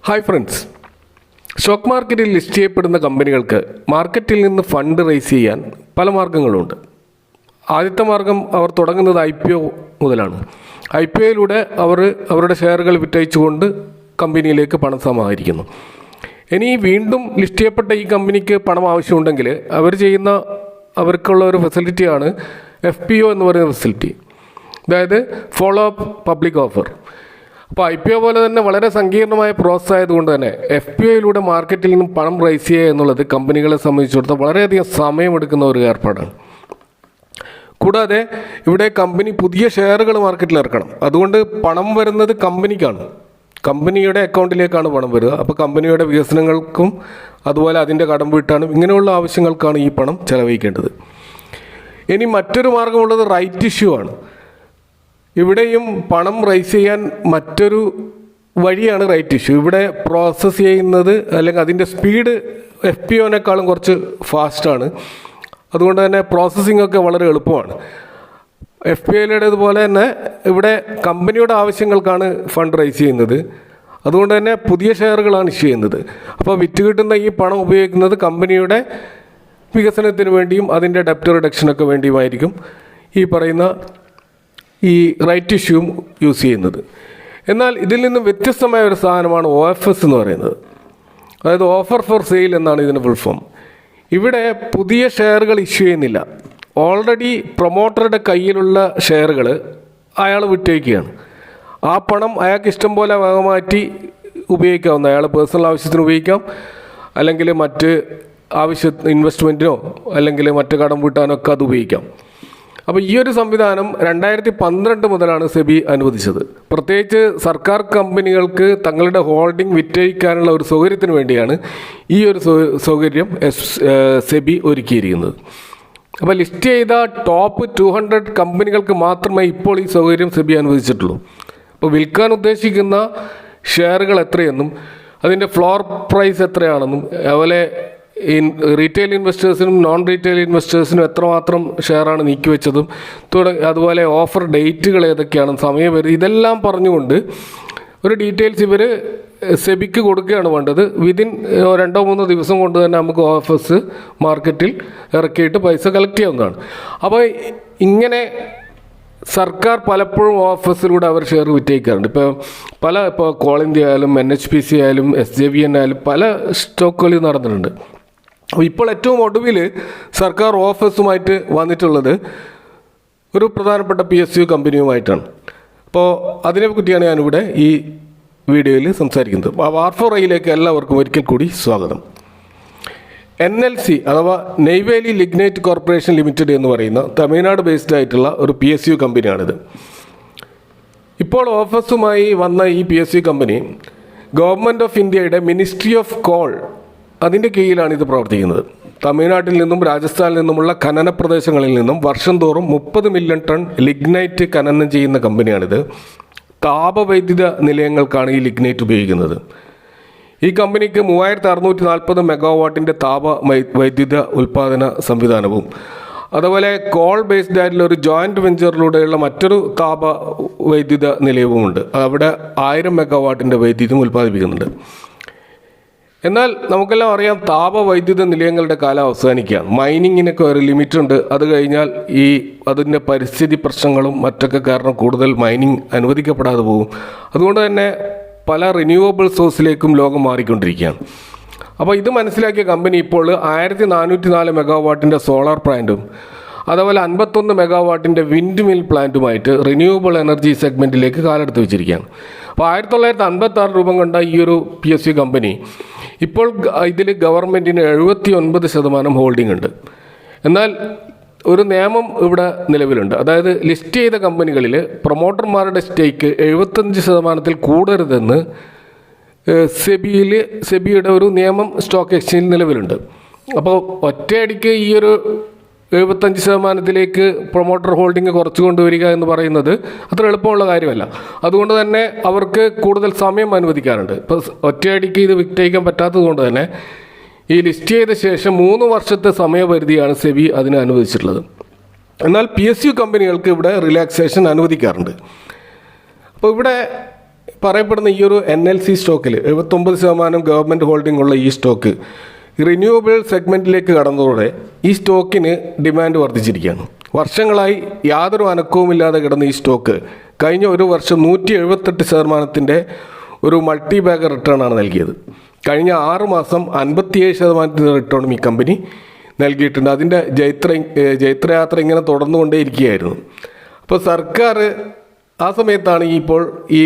Hi friends, stock മാർക്കറ്റിൽ list ചെയ്യപ്പെടുന്ന കമ്പനികൾക്ക് മാർക്കറ്റിൽ നിന്ന് ഫണ്ട് റേസ് ചെയ്യാൻ പല മാർഗ്ഗങ്ങളുണ്ട്. ആദ്യത്തെ മാർഗം അവർ തുടങ്ങുന്നത് IPO മുതലാണ്. IPOയിലൂടെ അവർ അവരുടെ ഷെയറുകൾ വിറ്റഴിച്ചുകൊണ്ട് കമ്പനിയിലേക്ക് പണം സമാഹരിക്കുന്നു. ഇനി വീണ്ടും ലിസ്റ്റ് ചെയ്യപ്പെട്ട ഈ കമ്പനിക്ക് പണം ആവശ്യമുണ്ടെങ്കിൽ അവർക്കുള്ള ഒരു ഫെസിലിറ്റിയാണ് FPO എന്ന് പറയുന്ന ഫെസിലിറ്റി, അതായത് ഫോളോ അപ്പ് പബ്ലിക് ഓഫർ. അപ്പോൾ IPO പോലെ തന്നെ വളരെ സങ്കീർണമായ പ്രോസസ് ആയതുകൊണ്ട് തന്നെ FPOയിലൂടെ മാർക്കറ്റിൽ നിന്നും പണം റൈസ് ചെയ്യുക എന്നുള്ളത് കമ്പനികളെ സംബന്ധിച്ചിടത്തോളം വളരെയധികം സമയമെടുക്കുന്ന ഒരു ഏർപ്പാടാണ്. കൂടാതെ ഇവിടെ കമ്പനി പുതിയ ഷെയറുകൾ മാർക്കറ്റിൽ ഇറക്കണം. അതുകൊണ്ട് പണം വരുന്നത് കമ്പനിക്കാണ്, കമ്പനിയുടെ അക്കൗണ്ടിലേക്കാണ് പണം വരിക. അപ്പോൾ കമ്പനിയുടെ വികസനങ്ങൾക്കും അതുപോലെ അതിൻ്റെ കടം വീട്ടാനും ഇങ്ങനെയുള്ള ആവശ്യങ്ങൾക്കാണ് ഈ പണം ചെലവഴിക്കേണ്ടത്. ഇനി മറ്റൊരു മാർഗമുള്ളത് റൈറ്റ് ഇഷ്യൂ ആണ്. ഇവിടെയും പണം റൈസ് ചെയ്യാൻ മറ്റൊരു വഴിയാണ് റൈറ്റ് ഇഷ്യൂ. ഇവിടെ പ്രോസസ്സ് ചെയ്യുന്നത് അല്ലെങ്കിൽ അതിൻ്റെ സ്പീഡ് FPOനേക്കാളും കുറച്ച് ഫാസ്റ്റാണ്. അതുകൊണ്ട് തന്നെ പ്രോസസ്സിംഗ് ഒക്കെ വളരെ എളുപ്പമാണ്. FPOയിലേതുപോലെ തന്നെ ഇവിടെ കമ്പനിയുടെ ആവശ്യങ്ങൾക്കാണ് ഫണ്ട് റൈസ് ചെയ്യുന്നത്. അതുകൊണ്ട് തന്നെ പുതിയ ഷെയറുകളാണ് ഇഷ്യൂ ചെയ്യുന്നത്. അപ്പോൾ വിറ്റ് കിട്ടുന്ന ഈ പണം ഉപയോഗിക്കുന്നത് കമ്പനിയുടെ വികസനത്തിന് വേണ്ടിയും അതിൻ്റെ ഡെപ്റ്റ് റിഡക്ഷനൊക്കെ വേണ്ടിയുമായിരിക്കും ഈ പറയുന്ന ഈ റൈറ്റ് ഇഷ്യൂവും യൂസ് ചെയ്യുന്നത്. എന്നാൽ ഇതിൽ നിന്നും വ്യത്യസ്തമായ ഒരു സാധനമാണ് OFS എന്ന് പറയുന്നത്, അതായത് ഓഫർ ഫോർ സെയിൽ എന്നാണ് ഇതിൻ്റെ ഫുൾ ഫോം. ഇവിടെ പുതിയ ഷെയറുകൾ ഇഷ്യൂ ചെയ്യുന്നില്ല. ഓൾറെഡി പ്രൊമോട്ടറുടെ കയ്യിലുള്ള ഷെയറുകൾ അയാൾ വിറ്റഴിക്കുകയാണ്. ആ പണം അയാൾക്ക് ഇഷ്ടം പോലെ വകമാറ്റി ഉപയോഗിക്കാവുന്ന, അയാൾ പേഴ്സണൽ ആവശ്യത്തിന് ഉപയോഗിക്കാം, അല്ലെങ്കിൽ മറ്റ് ഇൻവെസ്റ്റ്മെൻറ്റിനോ അല്ലെങ്കിൽ മറ്റ് കടം വീട്ടാനോ ഒക്കെ അത് ഉപയോഗിക്കാം. അപ്പോൾ ഈ ഒരു സംവിധാനം 2012 മുതലാണ് സെബി അനുവദിച്ചത്. പ്രത്യേകിച്ച് സർക്കാർ കമ്പനികൾക്ക് തങ്ങളുടെ ഹോൾഡിംഗ് വിറ്റഴിക്കാനുള്ള ഒരു സൗകര്യത്തിന് വേണ്ടിയാണ് ഈ ഒരു സൗകര്യം സെബി ഒരുക്കിയിരിക്കുന്നത്. അപ്പോൾ ലിസ്റ്റ് ചെയ്ത ടോപ്പ് 200 കമ്പനികൾക്ക് മാത്രമേ ഇപ്പോൾ ഈ സൗകര്യം സെബി അനുവദിച്ചിട്ടുള്ളൂ. അപ്പോൾ വിൽക്കാൻ ഉദ്ദേശിക്കുന്ന ഷെയറുകൾ എത്രയെന്നും അതിൻ്റെ ഫ്ലോർ പ്രൈസ് എത്രയാണെന്നും അതുപോലെ റീറ്റെയിൽ ഇൻവെസ്റ്റേഴ്സിനും നോൺ റീറ്റെയിൽ ഇൻവെസ്റ്റേഴ്സിനും എത്രമാത്രം ഷെയറാണ് നീക്കിവെച്ചതും അതുപോലെ ഓഫർ ഡേറ്റുകൾ ഏതൊക്കെയാണ്, സമയപരിധി, ഇതെല്ലാം പറഞ്ഞുകൊണ്ട് ഒരു ഡീറ്റെയിൽസ് ഇവർ സെബിക്ക് കൊടുക്കുകയാണ് വേണ്ടത്. വിതിൻ 2-3 ദിവസം കൊണ്ട് തന്നെ നമുക്ക് OFS മാർക്കറ്റിൽ ഇറക്കിയിട്ട് പൈസ കളക്ട് ചെയ്യാവുന്നതാണ്. അപ്പോൾ ഇങ്ങനെ സർക്കാർ പലപ്പോഴും OFSലൂടെ അവർ ഷെയർ വിറ്റഴിക്കാറുണ്ട്. ഇപ്പോൾ കോൾ ഇന്ത്യ ആയാലും NHPC ആയാലും SJVN ആയാലും പല സ്റ്റോക്കുകളിൽ നടന്നിട്ടുണ്ട്. ഇപ്പോൾ ഏറ്റവും ഒടുവിൽ സർക്കാർ OFSുമായിട്ട് വന്നിട്ടുള്ളത് ഒരു പ്രധാനപ്പെട്ട PSU കമ്പനിയുമായിട്ടാണ്. അപ്പോൾ അതിനെപ്പറ്റിയാണ് ഞാനിവിടെ ഈ വീഡിയോയിൽ സംസാരിക്കുന്നത്. വാർ4ഐയിലേക്ക് എല്ലാവർക്കും ഒരിക്കൽ കൂടി സ്വാഗതം. NLC അഥവാ നെയ്വേലി ലിഗ്നൈറ്റ് കോർപ്പറേഷൻ ലിമിറ്റഡ് എന്ന് പറയുന്ന തമിഴ്നാട് ബേസ്ഡ് ആയിട്ടുള്ള ഒരു PSU കമ്പനിയാണിത്. ഇപ്പോൾ OFSുമായി വന്ന ഈ PSU കമ്പനി ഗവൺമെൻറ് ഓഫ് ഇന്ത്യയുടെ മിനിസ്ട്രി ഓഫ് കോൾ അതിൻ്റെ കീഴിലാണ് ഇത് പ്രവർത്തിക്കുന്നത്. തമിഴ്നാട്ടിൽ നിന്നും രാജസ്ഥാനിൽ നിന്നുമുള്ള ഖനന പ്രദേശങ്ങളിൽ നിന്നും വർഷം തോറും 30 മില്യൺ ടൺ ലിഗ്നൈറ്റ് ഖനനം ചെയ്യുന്ന കമ്പനിയാണിത്. താപവൈദ്യുത നിലയങ്ങൾക്കാണ് ഈ ലിഗ്നൈറ്റ് ഉപയോഗിക്കുന്നത്. ഈ കമ്പനിക്ക് 3640 മെഗാവാട്ടിൻ്റെ വൈദ്യുത ഉൽപ്പാദന സംവിധാനവും അതുപോലെ കോൾ ബേസ്ഡ് ആയിട്ടുള്ള ഒരു ജോയിൻറ്റ് വെഞ്ചറിലൂടെയുള്ള മറ്റൊരു വൈദ്യുത നിലയവുമുണ്ട്. അവിടെ 1000 മെഗാവാട്ടിൻ്റെ വൈദ്യുതിയും ഉൽപ്പാദിപ്പിക്കുന്നുണ്ട്. എന്നാൽ നമുക്കെല്ലാം അറിയാം, താപവൈദ്യുത നിലയങ്ങളുടെ കാലം അവസാനിക്കുകയാണ്. മൈനിങ്ങിനൊക്കെ ഒരു ലിമിറ്റുണ്ട്. അത് കഴിഞ്ഞാൽ അതിൻ്റെ പരിസ്ഥിതി പ്രശ്നങ്ങളും മറ്റൊക്കെ കാരണം കൂടുതൽ മൈനിങ് അനുവദിക്കപ്പെടാതെ പോകും. അതുകൊണ്ട് തന്നെ പല റിന്യൂവബിൾ സോഴ്സിലേക്കും ലോകം മാറിക്കൊണ്ടിരിക്കുകയാണ്. അപ്പോൾ ഇത് മനസ്സിലാക്കിയ കമ്പനി ഇപ്പോൾ 1404 മെഗാവാട്ടിൻ്റെ സോളാർ പ്ലാന്റും അതുപോലെ 51 മെഗാവാട്ടിൻ്റെ വിൻഡ് മിൽ പ്ലാന്റുമായിട്ട് റിന്യൂവബിൾ എനർജി സെഗ്മെൻറ്റിലേക്ക് കാലെടുത്ത് വെച്ചിരിക്കുകയാണ്. അപ്പോൾ 1956 രൂപം കണ്ട ഈ ഒരു PSU കമ്പനി ഇപ്പോൾ ഇതിൽ ഗവൺമെൻറ്റിന് 79% ഹോൾഡിംഗ് ഉണ്ട്. എന്നാൽ ഒരു നിയമം ഇവിടെ നിലവിലുണ്ട്. അതായത് ലിസ്റ്റ് ചെയ്ത കമ്പനികളിൽ പ്രൊമോട്ടർമാരുടെ സ്റ്റേക്ക് 75% കൂടരുതെന്ന് സെബിയുടെ ഒരു നിയമം സ്റ്റോക്ക് എക്സ്ചേഞ്ച് നിലവിലുണ്ട്. അപ്പോൾ ഒറ്റയടിക്ക് ഈ ഒരു 75%ലേക്ക് പ്രൊമോട്ടർ ഹോൾഡിംഗ് കുറച്ചു കൊണ്ടുവരിക എന്ന് പറയുന്നത് അത്ര എളുപ്പമുള്ള കാര്യമല്ല. അതുകൊണ്ട് തന്നെ അവർക്ക് കൂടുതൽ സമയം അനുവദിക്കാറുണ്ട്. ഇപ്പോൾ ഒറ്റയടിക്ക് ഇത് വിറ്റഴിക്കാൻ പറ്റാത്തത് കൊണ്ട് തന്നെ ഈ ലിസ്റ്റ് ചെയ്ത ശേഷം 3 വർഷത്തെ സമയപരിധിയാണ് സെബി അതിന് അനുവദിച്ചിട്ടുള്ളത്. എന്നാൽ PSU കമ്പനികൾക്ക് ഇവിടെ റിലാക്സേഷൻ അനുവദിക്കാറുണ്ട്. അപ്പോൾ ഇവിടെ പറയപ്പെടുന്ന ഈ ഒരു NLC സ്റ്റോക്കിൽ 79% ഗവൺമെൻറ് ഹോൾഡിംഗ് ഉള്ള ഈ സ്റ്റോക്ക് റിന്യൂവബിൾ സെഗ്മെൻറ്റിലേക്ക് കടന്നതോടെ ഈ സ്റ്റോക്കിന് ഡിമാൻഡ് വർദ്ധിച്ചിരിക്കുകയാണ്. വർഷങ്ങളായി യാതൊരു അനക്കവുമില്ലാതെ കിടന്ന ഈ സ്റ്റോക്ക് കഴിഞ്ഞ ഒരു വർഷം 178% ഒരു മൾട്ടി ബാഗർ റിട്ടേൺ ആണ് നൽകിയത്. കഴിഞ്ഞ 6 മാസം 57% റിട്ടേണും ഈ കമ്പനി നൽകിയിട്ടുണ്ട്. അതിൻ്റെ ജൈത്രയാത്ര ഇങ്ങനെ തുടർന്നുകൊണ്ടേയിരിക്കുകയായിരുന്നു. അപ്പോൾ സർക്കാർ ആ സമയത്താണ് ഇപ്പോൾ ഈ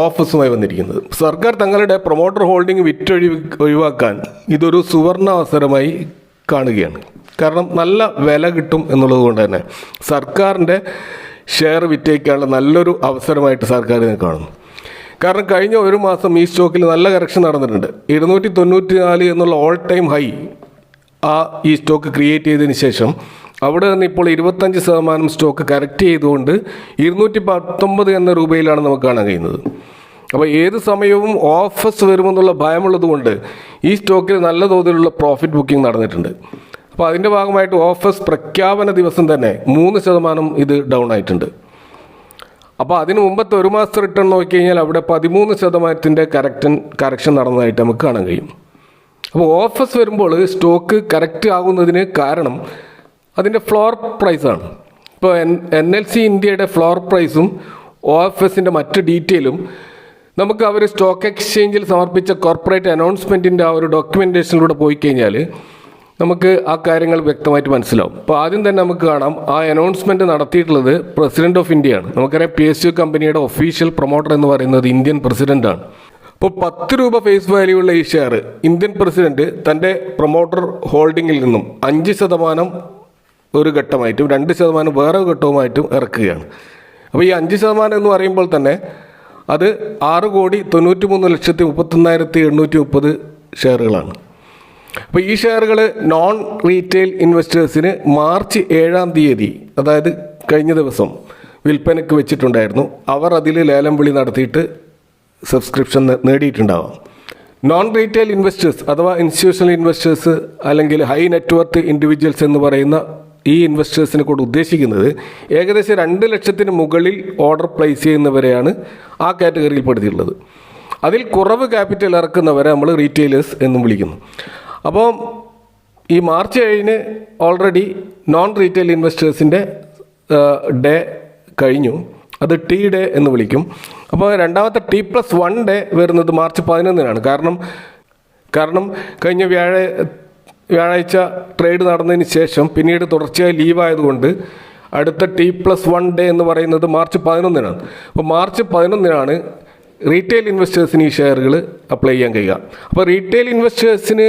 ഓഫീസുമായി വന്നിരിക്കുന്നത്. സർക്കാർ തങ്ങളുടെ പ്രൊമോട്ടർ ഹോൾഡിംഗ് ഒഴിവാക്കാൻ ഇതൊരു സുവർണ അവസരമായി കാണുകയാണ്. കാരണം നല്ല വില കിട്ടും എന്നുള്ളത് കൊണ്ട് തന്നെ സർക്കാരിൻ്റെ ഷെയർ വിറ്റേക്കാനുള്ള നല്ലൊരു അവസരമായിട്ട് സർക്കാർ ഇതിനെ കാണുന്നു. കാരണം കഴിഞ്ഞ ഒരു മാസം ഈ സ്റ്റോക്കിൽ നല്ല കറക്ഷൻ നടന്നിട്ടുണ്ട്. 294 എന്നുള്ള ഓൾ ടൈം ഹൈ ഈ സ്റ്റോക്ക് ക്രിയേറ്റ് ചെയ്തതിന് ശേഷം അവിടെ നിന്ന് ഇപ്പോൾ 25% സ്റ്റോക്ക് കറക്റ്റ് ചെയ്തുകൊണ്ട് 219 എന്ന രൂപയിലാണ് നമുക്ക് കാണാൻ കഴിയുന്നത്. അപ്പോൾ ഏത് സമയവും ഓഫേഴ്സ് വരുമെന്നുള്ള ഭയമുള്ളത് കൊണ്ട് ഈ സ്റ്റോക്കിൽ നല്ല തോതിലുള്ള പ്രോഫിറ്റ് ബുക്കിംഗ് നടന്നിട്ടുണ്ട്. അപ്പോൾ അതിൻ്റെ ഭാഗമായിട്ട് ഓഫേഴ്സ് പ്രഖ്യാപന ദിവസം തന്നെ 3% ഇത് ഡൗൺ ആയിട്ടുണ്ട്. അപ്പോൾ അതിന് മുമ്പത്തെ ഒരു മാസത്തെ റിട്ടേൺ നോക്കിക്കഴിഞ്ഞാൽ അവിടെ 13% കറക്ഷൻ നടന്നതായിട്ട് നമുക്ക് കാണാൻ കഴിയും. അപ്പോൾ ഓഫേഴ്സ് വരുമ്പോൾ സ്റ്റോക്ക് കറക്റ്റ് ആകുന്നതിന് കാരണം അതിൻ്റെ ഫ്ലോർ പ്രൈസാണ്. ഇപ്പോൾ NLC ഇന്ത്യയുടെ ഫ്ലോർ പ്രൈസും OFSൻ്റെ മറ്റ് ഡീറ്റെയിലും നമുക്ക് അവർ സ്റ്റോക്ക് എക്സ്ചേഞ്ചിൽ സമർപ്പിച്ച കോർപ്പറേറ്റ് അനൗൺസ്മെൻറ്റിൻ്റെ ആ ഒരു ഡോക്യുമെൻറ്റേഷനിലൂടെ പോയി കഴിഞ്ഞാൽ നമുക്ക് ആ കാര്യങ്ങൾ വ്യക്തമായിട്ട് മനസ്സിലാവും. അപ്പോൾ ആദ്യം തന്നെ നമുക്ക് കാണാം, ആ അനൗൺസ്മെൻറ്റ് നടത്തിയിട്ടുള്ളത് പ്രസിഡന്റ് ഓഫ് ഇന്ത്യയാണ്. നമുക്കറിയാം PSU കമ്പനിയുടെ ഒഫീഷ്യൽ പ്രൊമോട്ടർ എന്ന് പറയുന്നത് ഇന്ത്യൻ പ്രസിഡൻ്റാണ്. അപ്പോൾ 10 രൂപ ഫേസ് വാല്യൂ ഉള്ള ഈ ഷെയർ ഇന്ത്യൻ പ്രസിഡന്റ് തൻ്റെ പ്രൊമോട്ടർ ഹോൾഡിങ്ങിൽ നിന്നും 5% ഒരു ഘട്ടമായിട്ടും 2% വേറെ ഘട്ടവുമായിട്ടും ഇറക്കുകയാണ്. അപ്പോൾ ഈ 5% എന്ന് പറയുമ്പോൾ തന്നെ അത് 6,93,31,830 ഷെയറുകളാണ്. അപ്പോൾ ഈ ഷെയറുകൾ നോൺ റീറ്റെയിൽ ഇൻവെസ്റ്റേഴ്സിന് മാർച്ച് 7-ാം തീയതി, അതായത് കഴിഞ്ഞ ദിവസം വിൽപ്പനയ്ക്ക് വെച്ചിട്ടുണ്ടായിരുന്നു. അവർ അതിൽ ലേലം വിളി നടത്തിയിട്ട് സബ്സ്ക്രിപ്ഷൻ നേടിയിട്ടുണ്ടാവാം. നോൺ റീറ്റെയിൽ ഇൻവെസ്റ്റേഴ്സ് അഥവാ ഇൻസ്റ്റിറ്റ്യൂഷണൽ ഇൻവെസ്റ്റേഴ്സ് അല്ലെങ്കിൽ ഹൈ നെറ്റ്വർത്ത് ഇൻഡിവിജ്വൽസ് എന്ന് പറയുന്ന ഈ ഇൻവെസ്റ്റേഴ്സിനെ കൊണ്ട് ഉദ്ദേശിക്കുന്നത് ഏകദേശം 2 ലക്ഷത്തിന് മുകളിൽ ഓർഡർ പ്ലേസ് ചെയ്യുന്നവരെയാണ് ആ കാറ്റഗറിയിൽ പെടുത്തിയിട്ടുള്ളത്. അതിൽ കുറവ് ക്യാപിറ്റൽ ഇറക്കുന്നവരെ നമ്മൾ റീറ്റെയിലേഴ്സ് എന്നും വിളിക്കുന്നു. അപ്പോൾ ഈ മാർച്ച് 7-ന് ഓൾറെഡി നോൺ റീറ്റെയിൽ ഇൻവെസ്റ്റേഴ്സിൻ്റെ ഡേ കഴിഞ്ഞു. അത് T ഡേ എന്ന് വിളിക്കും. അപ്പോൾ രണ്ടാമത്തെ T+1 ഡേ വരുന്നത് മാർച്ച് 11-നാണ്. കാരണം കഴിഞ്ഞ വ്യാഴാഴ്ച ട്രേഡ് നടന്നതിന് ശേഷം പിന്നീട് തുടർച്ചയായി ലീവായതുകൊണ്ട് അടുത്ത T+1 ഡേ എന്ന് പറയുന്നത് മാർച്ച് 11-നാണ്. അപ്പോൾ മാർച്ച് 11-നാണ് റീറ്റെയിൽ ഇൻവെസ്റ്റേഴ്സിന് ഈ ഷെയറുകൾ അപ്ലൈ ചെയ്യാൻ കഴിയുക. അപ്പോൾ റീറ്റെയിൽ ഇൻവെസ്റ്റേഴ്സിന്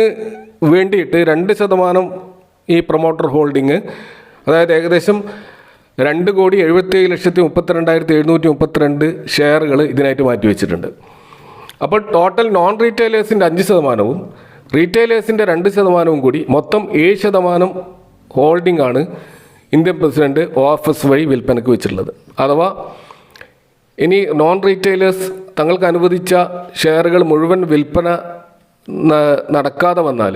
വേണ്ടിയിട്ട് 2% ഈ പ്രൊമോട്ടർ ഹോൾഡിങ്, അതായത് ഏകദേശം 2,77,32,732 ഷെയറുകൾ ഇതിനായിട്ട് മാറ്റിവെച്ചിട്ടുണ്ട്. അപ്പോൾ ടോട്ടൽ നോൺ റീറ്റെയിലേഴ്സിൻ്റെ 5%-ഉം റീറ്റെയിലേഴ്സിൻ്റെ 2%-ഉം കൂടി മൊത്തം 7% ഹോൾഡിംഗ് ആണ് ഇന്ത്യൻ പ്രസിഡന്റ് OFS വഴി വിൽപ്പനയ്ക്ക് വെച്ചിട്ടുള്ളത്. അഥവാ ഇനി നോൺ റീറ്റെയിലേഴ്സ് തങ്ങൾക്ക് അനുവദിച്ച ഷെയറുകൾ മുഴുവൻ വിൽപ്പന നടക്കാതെ വന്നാൽ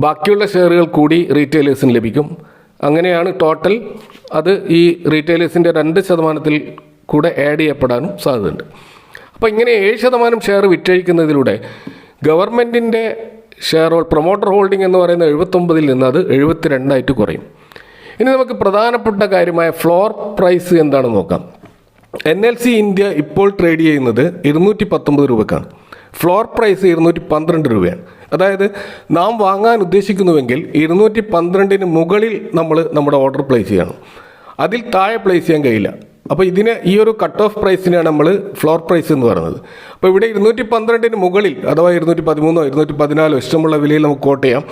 ബാക്കിയുള്ള ഷെയറുകൾ കൂടി റീറ്റെയിലേഴ്സിന് ലഭിക്കും. അങ്ങനെയാണ് ടോട്ടൽ അത് ഈ റീറ്റെയിലേഴ്സിൻ്റെ 2%-ൽ കൂടെ ആഡ് ചെയ്യപ്പെടാനും സാധ്യതയുണ്ട്. അപ്പോൾ ഇങ്ങനെ 7% ഷെയർ വിറ്റഴിക്കുന്നതിലൂടെ ഗവൺമെൻറ്റിൻ്റെ പ്രൊമോട്ടർ ഹോൾഡിംഗ് എന്ന് പറയുന്ന 79-ൽ നിന്ന് അത് 72 കുറയും. ഇനി നമുക്ക് പ്രധാനപ്പെട്ട കാര്യമായ ഫ്ലോർ പ്രൈസ് എന്താണെന്ന് നോക്കാം. NLC ഇന്ത്യ ഇപ്പോൾ ട്രേഡ് ചെയ്യുന്നത് 219 രൂപക്കാണ്. ഫ്ലോർ പ്രൈസ് 212 രൂപയാണ്. അതായത് നാം വാങ്ങാൻ ഉദ്ദേശിക്കുന്നുവെങ്കിൽ 212-ന് മുകളിൽ നമ്മൾ നമ്മുടെ ഓർഡർ പ്ലേസ് ചെയ്യണം. അതിൽ താഴെ പ്ലേസ് ചെയ്യാൻ കഴിയില്ല. അപ്പോൾ ഈ ഒരു കട്ട് ഓഫ് പ്രൈസിനെയാണ് നമ്മൾ ഫ്ലോർ പ്രൈസ് എന്ന് പറയുന്നത്. അപ്പോൾ ഇവിടെ 212-ന് മുകളിൽ അഥവാ 213 214 ഇഷ്ടമുള്ള വിലയിൽ നമുക്ക് കോട്ട് ചെയ്യാം.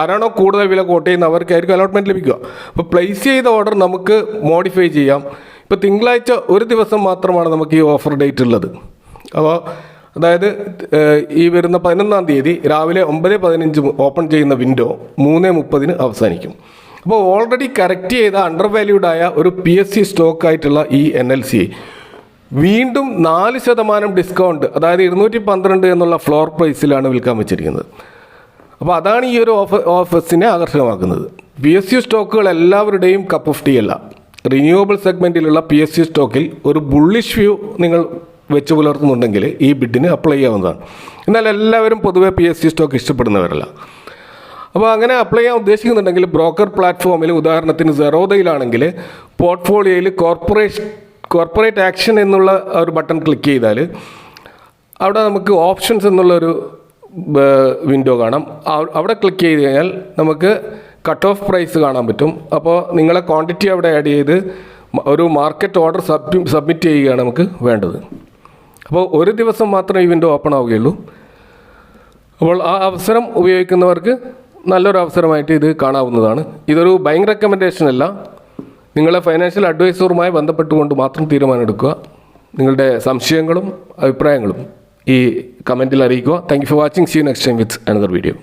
ആരാണോ കൂടുതൽ വില കോട്ട് ചെയ്യുന്ന അവർക്കായിരിക്കും അലോട്ട്മെൻറ്റ് ലഭിക്കുക. അപ്പോൾ പ്ലേസ് ചെയ്ത ഓർഡർ നമുക്ക് മോഡിഫൈ ചെയ്യാം. ഇപ്പോൾ തിങ്കളാഴ്ച ഒരു ദിവസം മാത്രമാണ് നമുക്ക് ഈ ഓഫർ ഡേറ്റ് ഉള്ളത്. അപ്പോൾ അതായത് ഈ വരുന്ന 11-ാം തീയതി രാവിലെ 9:15 ഓപ്പൺ ചെയ്യുന്ന വിൻഡോ 3:30-ന് അവസാനിക്കും. അപ്പോൾ ഓൾറെഡി കറക്റ്റ് ചെയ്ത അണ്ടർ വാല്യൂഡായ ഒരു PSC സ്റ്റോക്കായിട്ടുള്ള ഈ NLC വീണ്ടും 4% ഡിസ്കൗണ്ട്, അതായത് 212 എന്നുള്ള ഫ്ലോർ പ്രൈസിലാണ് വിൽക്കാൻ വെച്ചിരിക്കുന്നത്. അപ്പോൾ അതാണ് ഈ ഒരു ഓഫേഴ്സിനെ ആകർഷകമാക്കുന്നത്. PSU സ്റ്റോക്കുകൾ എല്ലാവരുടെയും കപ്പ് ഓഫ് ടീ അല്ല. റിന്യൂവബിൾ സെഗ്മെൻറ്റിലുള്ള PSU സ്റ്റോക്കിൽ ഒരു ബുള്ളിഷ് വ്യൂ നിങ്ങൾ വെച്ച് പുലർത്തുന്നുണ്ടെങ്കിൽ ഈ ബിഡിന് അപ്ലൈ ചെയ്യാവുന്നതാണ്. എന്നാൽ എല്ലാവരും പൊതുവെ PSU സ്റ്റോക്ക് ഇഷ്ടപ്പെടുന്നവരല്ല. അപ്പോൾ അങ്ങനെ അപ്ലൈ ചെയ്യാൻ ഉദ്ദേശിക്കുന്നുണ്ടെങ്കിൽ ബ്രോക്കർ പ്ലാറ്റ്ഫോമിൽ ഉദാഹരണത്തിന് സെറോദയിലാണെങ്കിൽ പോർട്ട്ഫോളിയോയിൽ കോർപ്പറേറ്റ് ആക്ഷൻ എന്നുള്ള ഒരു ബട്ടൺ ക്ലിക്ക് ചെയ്താൽ അവിടെ നമുക്ക് ഓപ്ഷൻസ് എന്നുള്ളൊരു വിൻഡോ കാണാം. അവിടെ ക്ലിക്ക് ചെയ്ത് കഴിഞ്ഞാൽ നമുക്ക് കട്ട് ഓഫ് പ്രൈസ് കാണാൻ പറ്റും. അപ്പോൾ നിങ്ങളെ ക്വാണ്ടിറ്റി അവിടെ ആഡ് ചെയ്ത് ഒരു മാർക്കറ്റ് ഓർഡർ സബ്മിറ്റ് ചെയ്യുകയാണ് നമുക്ക് വേണ്ടത്. അപ്പോൾ ഒരു ദിവസം മാത്രമേ ഈ വിൻഡോ ഓപ്പൺ ആവുകയുള്ളൂ. അപ്പോൾ ആ അവസരം ഉപയോഗിക്കുന്നവർക്ക് നല്ലൊരു അവസരമായിട്ട് ഇത് കാണാവുന്നതാണ്. ഇതൊരു ബൈങ് റെക്കമെൻഡേഷൻ അല്ല. നിങ്ങളെ ഫൈനാൻഷ്യൽ അഡ്വൈസറുമായി ബന്ധപ്പെട്ടുകൊണ്ട് മാത്രം തീരുമാനമെടുക്കുക. നിങ്ങളുടെ സംശയങ്ങളും അഭിപ്രായങ്ങളും ഈ കമൻറ്റിൽ അറിയിക്കുക. Thank you for watching. See you next time with another video.